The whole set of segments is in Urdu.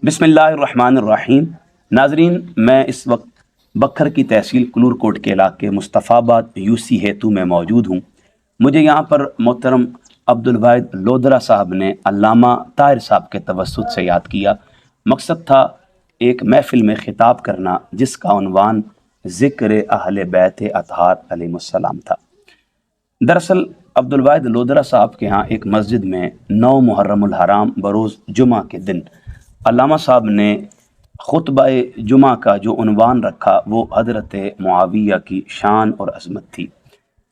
بسم اللہ الرحمن الرحیم۔ ناظرین، میں اس وقت بکھر کی تحصیل کلور کوٹ کے علاقے مصطفیٰ آباد یوسی ہیتو میں موجود ہوں۔ مجھے یہاں پر محترم عبدالواحد لودھرا صاحب نے علامہ طاہر صاحب کے توسط سے یاد کیا۔ مقصد تھا ایک محفل میں خطاب کرنا جس کا عنوان ذکر اہل بیت اطہار علیہ السلام تھا۔ دراصل عبدالواحد لودھرا صاحب کے ہاں ایک مسجد میں 9 محرم الحرام بروز جمعہ کے دن علامہ صاحب نے خطبہ جمعہ کا جو عنوان رکھا وہ حضرت معاویہ کی شان اور عظمت تھی۔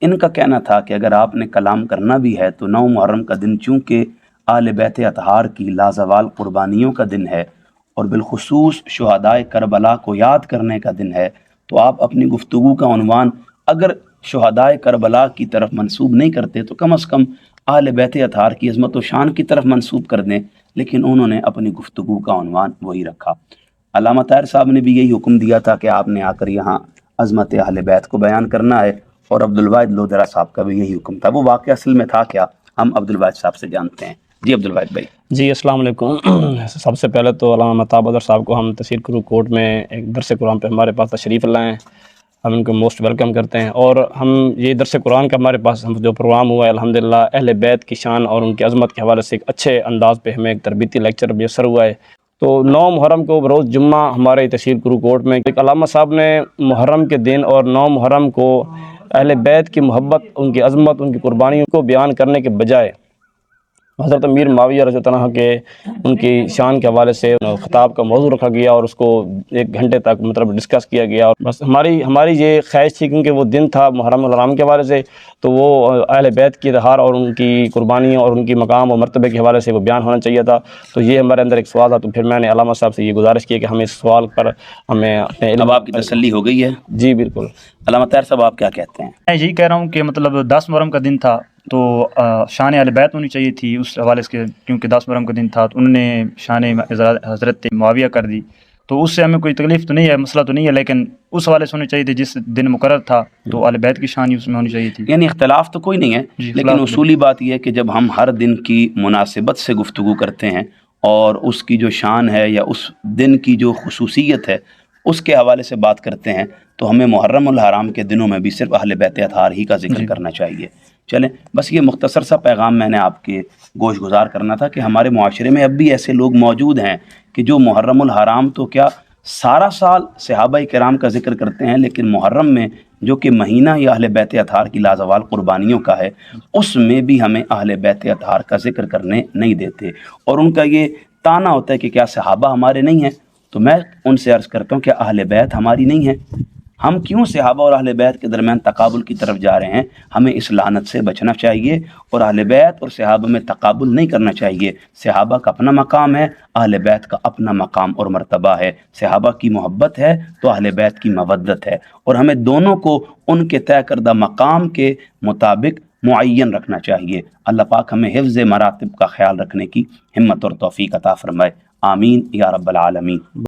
ان کا کہنا تھا کہ اگر آپ نے کلام کرنا بھی ہے تو 9 محرم کا دن چونکہ اہل بیت اطہار کی لازوال قربانیوں کا دن ہے اور بالخصوص شہدائے کربلا کو یاد کرنے کا دن ہے، تو آپ اپنی گفتگو کا عنوان اگر شہدائے کربلا کی طرف منسوب نہیں کرتے تو کم از کم اہل بیت اطہار کی عظمت و شان کی طرف منسوب کر دیں، لیکن انہوں نے اپنی گفتگو کا عنوان وہی رکھا۔ علامہ طاہر صاحب نے بھی یہی حکم دیا تھا کہ آپ نے آ کر یہاں عظمت اہل بیت کو بیان کرنا ہے، اور عبدالواحد لودھرا صاحب کا بھی یہی حکم تھا۔ وہ واقعہ اصل میں تھا کیا، ہم عبدالواحد صاحب سے جانتے ہیں۔ جی عبدالواحد بھائی۔ جی السلام علیکم۔ سب سے پہلے تو علامہ طاہر صاحب کو ہم تحصیل کلور کوٹ میں ایک درس قرآن پہ ہمارے پاس تشریف لائیں، ہم ان کو موسٹ ویلکم کرتے ہیں، اور ہم یہ درس قرآن کا ہمارے پاس جو پروگرام ہوا ہے الحمدللہ اہل بیت کی شان اور ان کی عظمت کے حوالے سے ایک اچھے انداز پہ ہمیں ایک تربیتی لیکچر میسر ہوا ہے۔ تو 9 محرم کو بروز جمعہ ہمارے تحصیل کلور کوٹ میں ایک علامہ صاحب نے محرم کے دن اور 9 محرم کو اہل بیت کی محبت، ان کی عظمت، ان کی قربانیوں کو بیان کرنے کے بجائے حضرت امیر معاویہ رضی اللہ عنہ کے ان کی شان کے حوالے سے خطاب کا موضوع رکھا گیا اور اس کو 1 گھنٹے تک ڈسکس کیا گیا، اور بس ہماری یہ خواہش تھی کیونکہ وہ دن تھا محرم الحرام کے حوالے سے، تو وہ اہل بیت کی اظہار اور ان کی قربانیوں اور ان کی مقام اور مرتبے کے حوالے سے وہ بیان ہونا چاہیے تھا۔ تو یہ ہمارے اندر ایک سوال تھا، تو پھر میں نے علامہ صاحب سے یہ گزارش کی کہ ہمیں اس سوال پر ہمیں اپنے اب آپ کی تسلی ہو گئی ہے؟ جی بالکل۔ علامہ طاہر صاحب آپ کیا کہتے ہیں؟ میں یہی کہہ رہا ہوں کہ 10 محرم کا دن تھا تو شان اہل بیت ہونی چاہیے تھی اس حوالے سے، کیونکہ 10 محرم کا دن تھا تو انہوں نے شان حضرت معاویہ کر دی، تو اس سے ہمیں کوئی تکلیف تو نہیں ہے، مسئلہ تو نہیں ہے، لیکن اس حوالے سے ہونی چاہیے تھی جس دن مقرر تھا، تو اہل بیت کی شان ہی اس میں ہونی چاہیے تھی۔ یعنی اختلاف تو کوئی نہیں ہے، لیکن اصولی بات یہ ہے کہ جب ہم ہر دن کی مناسبت سے گفتگو کرتے ہیں اور اس کی جو شان ہے یا اس دن کی جو خصوصیت ہے اس کے حوالے سے بات کرتے ہیں، تو ہمیں محرم الحرام کے دنوں میں بھی صرف اہل بیت اطہار ہی کا ذکر کرنا چاہیے۔ چلیں، بس یہ مختصر سا پیغام میں نے آپ کے گوش گزار کرنا تھا کہ ہمارے معاشرے میں اب بھی ایسے لوگ موجود ہیں کہ جو محرم الحرام تو کیا سارا سال صحابہ کرام کا ذکر کرتے ہیں، لیکن محرم میں جو کہ مہینہ یا اہل بیت اطہار کی لازوال قربانیوں کا ہے اس میں بھی ہمیں اہل بیت اطہار کا ذکر کرنے نہیں دیتے، اور ان کا یہ تانا ہوتا ہے کہ کیا صحابہ ہمارے نہیں ہیں؟ تو میں ان سے عرض کرتا ہوں کہ اہل بیت ہماری نہیں ہیں، ہم کیوں صحابہ اور اہل بیت کے درمیان تقابل کی طرف جا رہے ہیں؟ ہمیں اس لعنت سے بچنا چاہیے اور اہل بیت اور صحابہ میں تقابل نہیں کرنا چاہیے۔ صحابہ کا اپنا مقام ہے، اہل بیت کا اپنا مقام اور مرتبہ ہے۔ صحابہ کی محبت ہے تو اہل بیت کی مودت ہے، اور ہمیں دونوں کو ان کے طے کردہ مقام کے مطابق معین رکھنا چاہیے۔ اللہ پاک ہمیں حفظ مراتب کا خیال رکھنے کی ہمت اور توفیق عطا فرمائے، آمین یا رب العالمین۔